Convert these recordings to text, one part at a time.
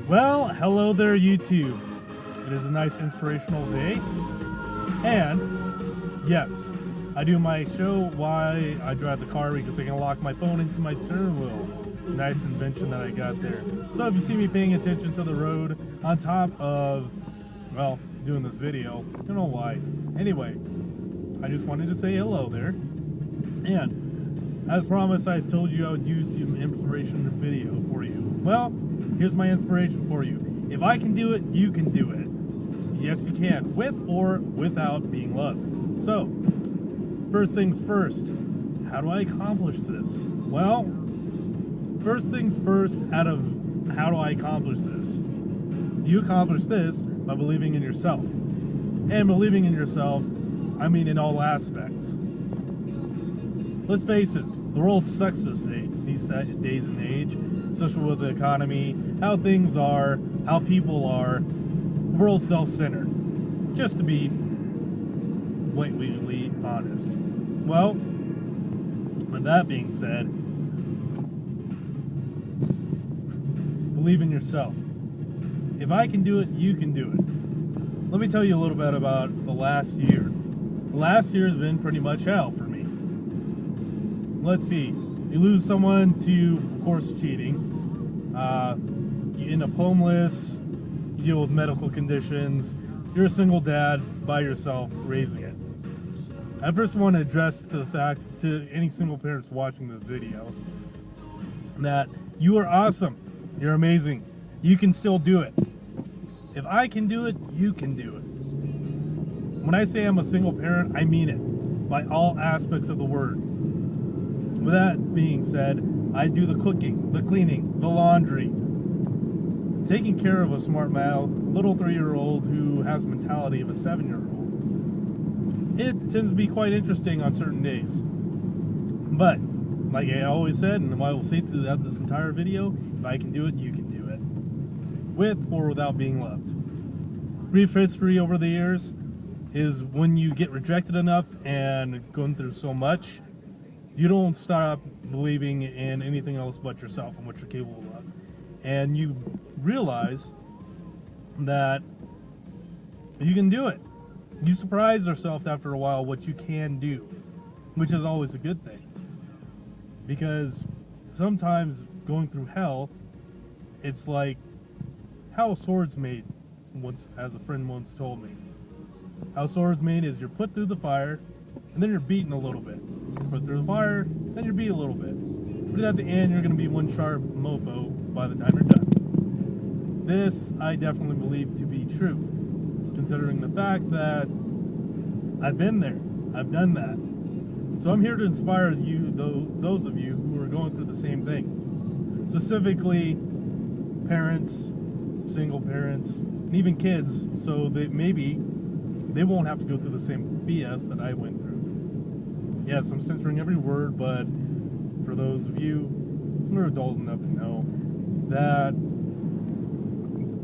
Well, hello there, YouTube. It is a nice inspirational day. And, yes, I do my show while I drive the car because I can lock my phone into my steering wheel. Nice invention that I got there. So if you see me paying attention to the road on top of, well, doing this video, I don't know why. Anyway, I just wanted to say hello there. And, as promised, I told you I would use some inspiration video for you. Well, here's my inspiration for you. If I can do it, you can do it. Yes, you can, with or without being loved. So, first things first, how do I accomplish this? Well, first things first, how do I accomplish this? You accomplish this by believing in yourself. And believing in yourself, I mean in all aspects. Let's face it, the world sucks these days and age, especially with the economy, how things are, how people are. The world's self-centered, just to be blatantly honest. Well, with that being said, believe in yourself. If I can do it, you can do it. Let me tell you a little bit about the last year. The last year has been pretty much hell for me. Let's see, you lose someone to, of course, cheating. You end up homeless. You deal with medical conditions. You're a single dad by yourself raising it. I first want to address the fact to any single parents watching this video that you are awesome. You're amazing. You can still do it. If I can do it, you can do it. When I say I'm a single parent, I mean it by all aspects of the word. With that being said, I do the cooking, the cleaning, the laundry, taking care of a smart mouth little 3-year-old who has the mentality of a 7-year-old. It tends to be quite interesting on certain days. But, like I always said, and I will say throughout this entire video, if I can do it, you can do it. With or without being loved. Brief history over the years is when you get rejected enough and going through so much, you don't stop believing in anything else but yourself and what you're capable of. And you realize that you can do it. You surprise yourself after a while what you can do, which is always a good thing. Because sometimes going through hell, it's like how a sword's made, once, as a friend once told me. How a sword's made is you're put through the fire, and then you're beaten a little bit. Put through the fire, then you're beat a little bit. But at the end, you're going to be one sharp mofo by the time you're done. This, I definitely believe to be true, considering the fact that I've been there. I've done that. So I'm here to inspire you, those of you who are going through the same thing. Specifically, parents, single parents, and even kids, so that maybe they won't have to go through the same BS that I went through. Yes, I'm censoring every word, but for those of you who are adult enough to know that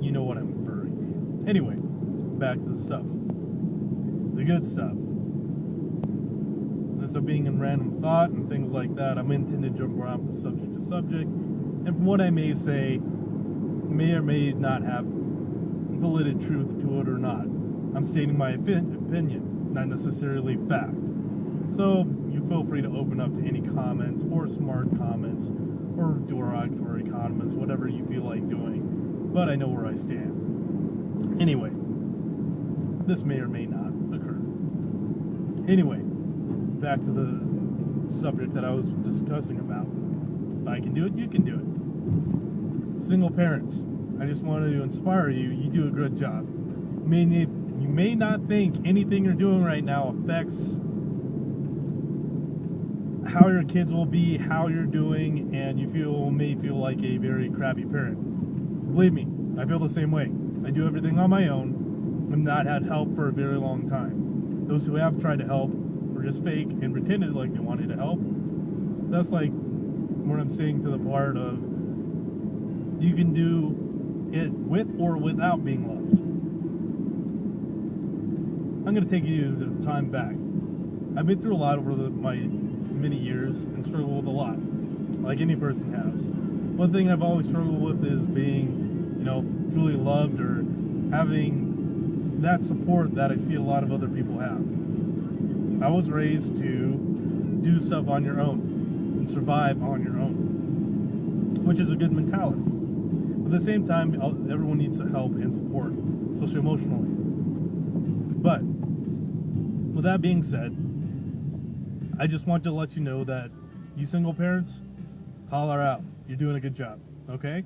you know what I'm inferring. Anyway, back to the stuff. The good stuff. Since I'm being in random thought and things like that, I'm intending to jump around from subject to subject, and from what I may say, may or may not have valid truth to it or not. I'm stating my opinion, not necessarily fact. So you feel free to open up to any comments or smart comments or derogatory comments, whatever you feel like doing. But I know where I stand. Anyway, this may or may not occur. Anyway, back to the subject that I was discussing about. If I can do it, you can do it. Single parents, I just wanted to inspire you. You do a good job. You may not think anything you're doing right now affects how your kids will be, how you're doing, and you may feel like a very crappy parent. Believe me, I feel the same way. I do everything on my own and not had help for a very long time. Those who have tried to help were just fake and pretended like they wanted to help. That's like what I'm saying to the part of you can do it with or without being loved. I'm going to take you to time back. I've been through a lot over my many years and struggled with a lot, like any person has. One thing I've always struggled with is being, truly loved or having that support that I see a lot of other people have. I was raised to do stuff on your own and survive on your own, which is a good mentality. But at the same time, everyone needs the help and support, especially emotionally. But with that being said, I just want to let you know that you single parents, holler out. You're doing a good job, okay?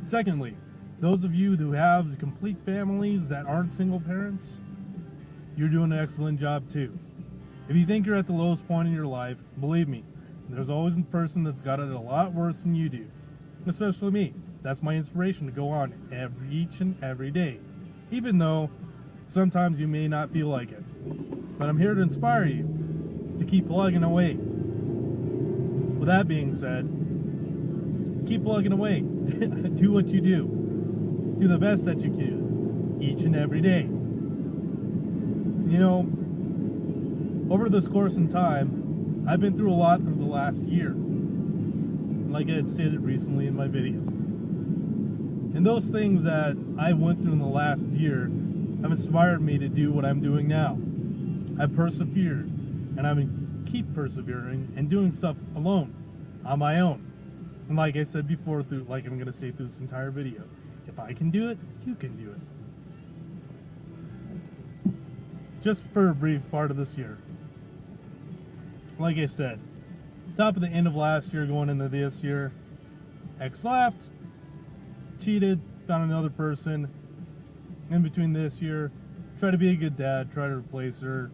Secondly, those of you who have complete families that aren't single parents, you're doing an excellent job too. If you think you're at the lowest point in your life, believe me, there's always a person that's got it a lot worse than you do. Especially me. That's my inspiration to go on each and every day. Even though sometimes you may not feel like it. But I'm here to inspire you to keep plugging away. With that being said, keep plugging away. Do what you do. Do the best that you can each and every day. Over this course in time, I've been through a lot through the last year. Like I had stated recently in my video. And those things that I went through in the last year have inspired me to do what I'm doing now. I've persevered, and I'm going to keep persevering and doing stuff alone, on my own. And like I said before, like I'm going to say through this entire video, if I can do it, you can do it. Just for a brief part of this year. Like I said, top of the end of last year going into this year, ex left, cheated, found another person. In between this year, try to be a good dad, try to replace her.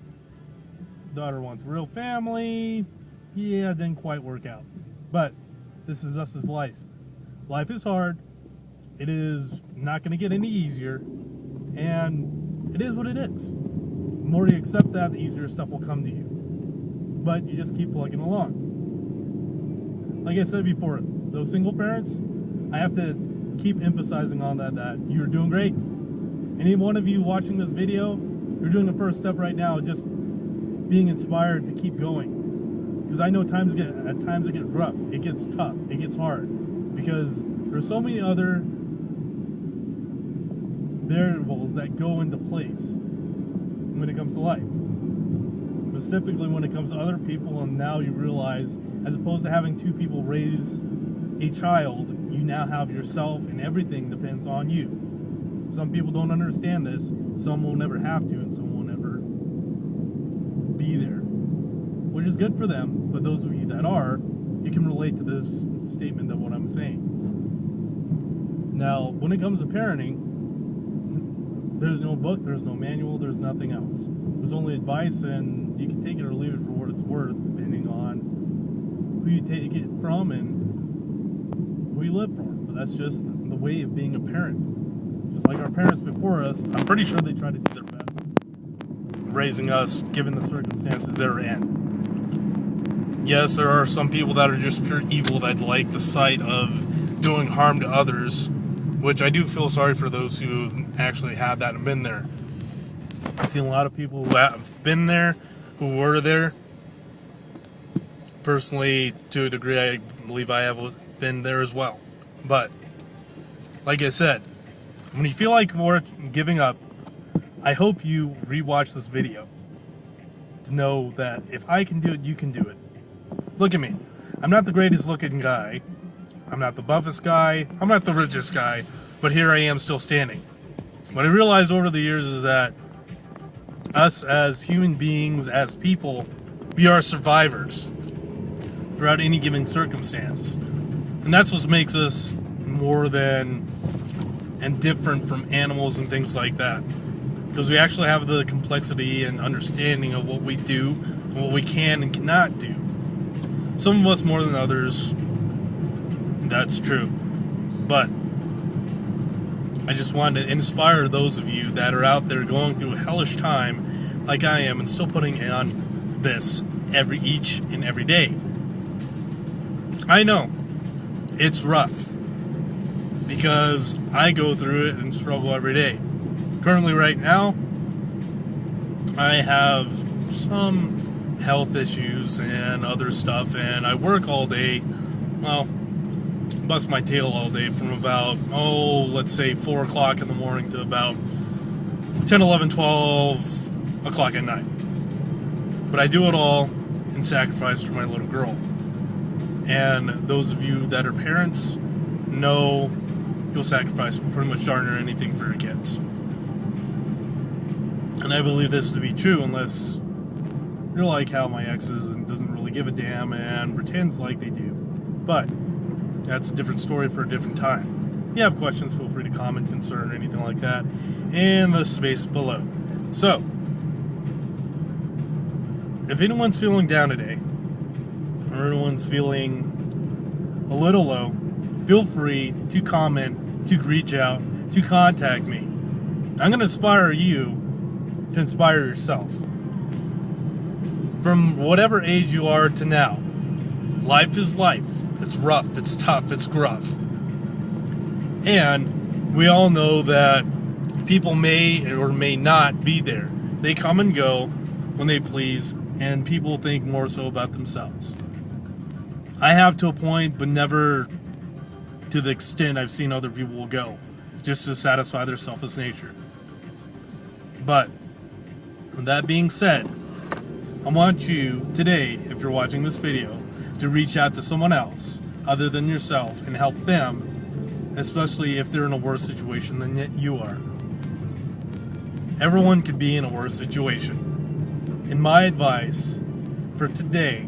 Daughter wants a real family. Yeah, it didn't quite work out. But this is us as life. Life is hard. It is not going to get any easier. And it is what it is. The more you accept that, the easier stuff will come to you. But you just keep plugging along. Like I said before, those single parents, I have to keep emphasizing on that you're doing great. Any one of you watching this video, you're doing the first step right now, just being inspired to keep going. Because I know at times it gets rough, it gets tough, it gets hard. Because there's so many other variables that go into place when it comes to life. Specifically when it comes to other people, and now you realize, as opposed to having two people raise a child, you now have yourself, and everything depends on you. Some people don't understand this, some will never have to, and some will never be there. Which is good for them, but those of you that are, you can relate to this statement of what I'm saying. Now, when it comes to parenting, there's no book, there's no manual, there's nothing else. There's only advice, and you can take it or leave it for what it's worth, depending on who you take it from and who you live for. But that's just the way of being a parent. Just like our parents before us, I'm pretty sure they tried to do their best raising us, given the circumstances they're in. Yes, there are some people that are just pure evil that like the sight of doing harm to others, which I do feel sorry for those who actually have that and been there. I've seen a lot of people who have been there, who were there. Personally, to a degree, I believe I have been there as well. But, like I said, when you feel like we're giving up, I hope you rewatch this video to know that if I can do it, you can do it. Look at me. I'm not the greatest looking guy. I'm not the buffest guy. I'm not the richest guy. But here I am still standing. What I realized over the years is that us as human beings, as people, we are survivors throughout any given circumstance. And that's what makes us more than and different from animals and things like that. Because we actually have the complexity and understanding of what we do and what we can and cannot do. Some of us more than others, that's true. But I just wanted to inspire those of you that are out there going through a hellish time like I am and still putting on this each and every day. I know it's rough because I go through it and struggle every day. Currently right now, I have some health issues and other stuff, and I work all day, well, bust my tail all day from about, let's say 4 o'clock in the morning to about 10, 11, 12 o'clock at night. But I do it all in sacrifice for my little girl. And those of you that are parents know you'll sacrifice pretty much darn near anything for your kids. And I believe this to be true unless you're like how my ex is and doesn't really give a damn and pretends like they do. But that's a different story for a different time. If you have questions, feel free to comment, concern, or anything like that in the space below. So, if anyone's feeling down today, or anyone's feeling a little low, feel free to comment, to reach out, to contact me. I'm going to inspire you to inspire yourself. From whatever age you are to now, life is life. It's rough, it's tough, it's gruff. And we all know that people may or may not be there. They come and go when they please, and people think more so about themselves. I have to a point, but never to the extent I've seen other people will go, just to satisfy their selfish nature. But, with that being said, I want you today, if you're watching this video, to reach out to someone else other than yourself and help them, especially if they're in a worse situation than you are. Everyone could be in a worse situation. And my advice for today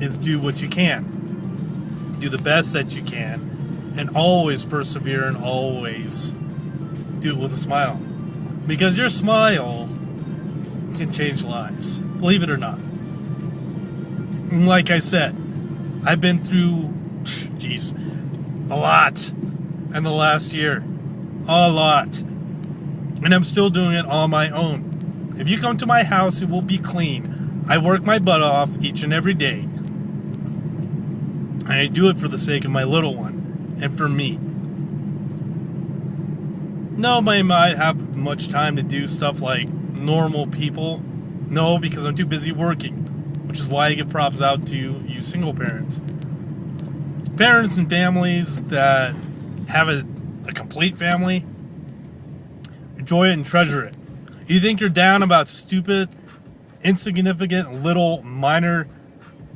is do what you can. Do the best that you can, and always persevere and always do it with a smile. Because your smile can change lives, believe it or not. And like I said, I've been through, a lot in the last year. A lot. And I'm still doing it on my own. If you come to my house, it will be clean. I work my butt off each and every day. And I do it for the sake of my little one and for me. Nobody might have much time to do stuff like normal people. No, because I'm too busy working, which is why I give props out to you single parents. Parents and families that have a complete family, enjoy it and treasure it. You think you're down about stupid, insignificant, little, minor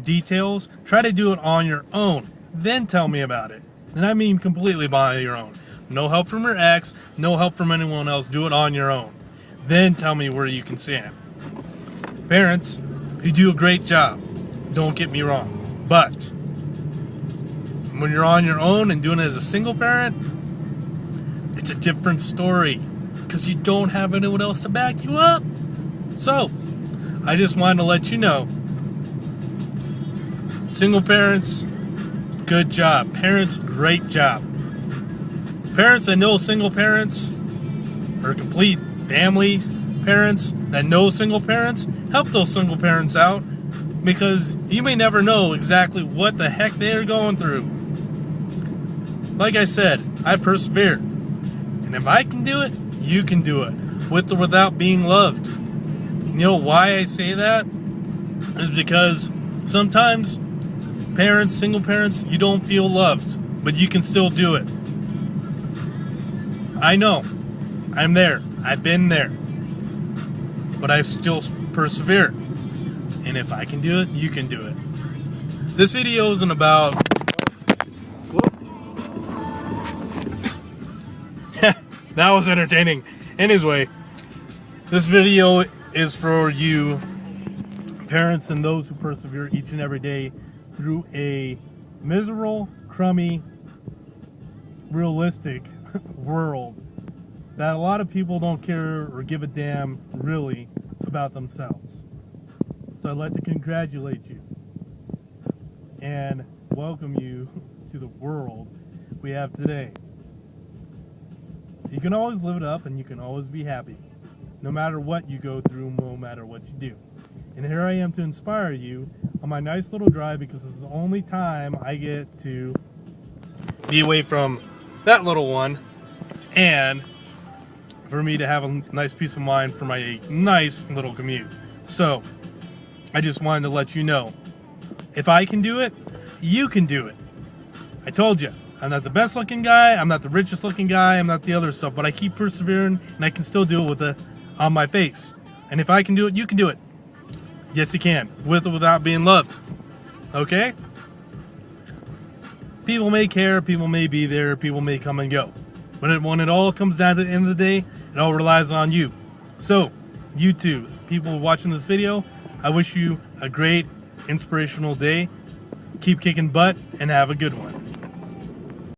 details? Try to do it on your own. Then tell me about it. And I mean completely by your own. No help from your ex, no help from anyone else. Do it on your own. Then tell me where you can stand. Parents, you do a great job. Don't get me wrong. But when you're on your own and doing it as a single parent, it's a different story. Because you don't have anyone else to back you up. So, I just wanted to let you know. Single parents, good job. Parents, great job. Parents that know single parents, or complete family parents that know single parents, help those single parents out, because you may never know exactly what the heck they're going through. Like I said, I persevere. And if I can do it, you can do it, with or without being loved. You know why I say that? Is because sometimes parents, single parents, you don't feel loved, but you can still do it. I know. I'm there. I've been there. But I've still persevered. And if I can do it, you can do it. This video isn't about... That was entertaining. Anyway, this video is for you, parents and those who persevere each and every day through a miserable, crummy, realistic world that a lot of people don't care or give a damn really about themselves. So I'd like to congratulate you and welcome you to the world we have today. You can always live it up and you can always be happy, no matter what you go through, no matter what you do. And here I am to inspire you on my nice little drive, because it's the only time I get to be away from that little one, and for me to have a nice peace of mind for my nice little commute. So, I just wanted to let you know, if I can do it, you can do it. I told you, I'm not the best looking guy, I'm not the richest looking guy, I'm not the other stuff, but I keep persevering and I can still do it with it on my face. And if I can do it, you can do it. Yes, you can, with or without being loved. Okay? People may care, people may be there, people may come and go. But when it all comes down to the end of the day, it all relies on you. So, you too, people watching this video, I wish you a great, inspirational day. Keep kicking butt and have a good one.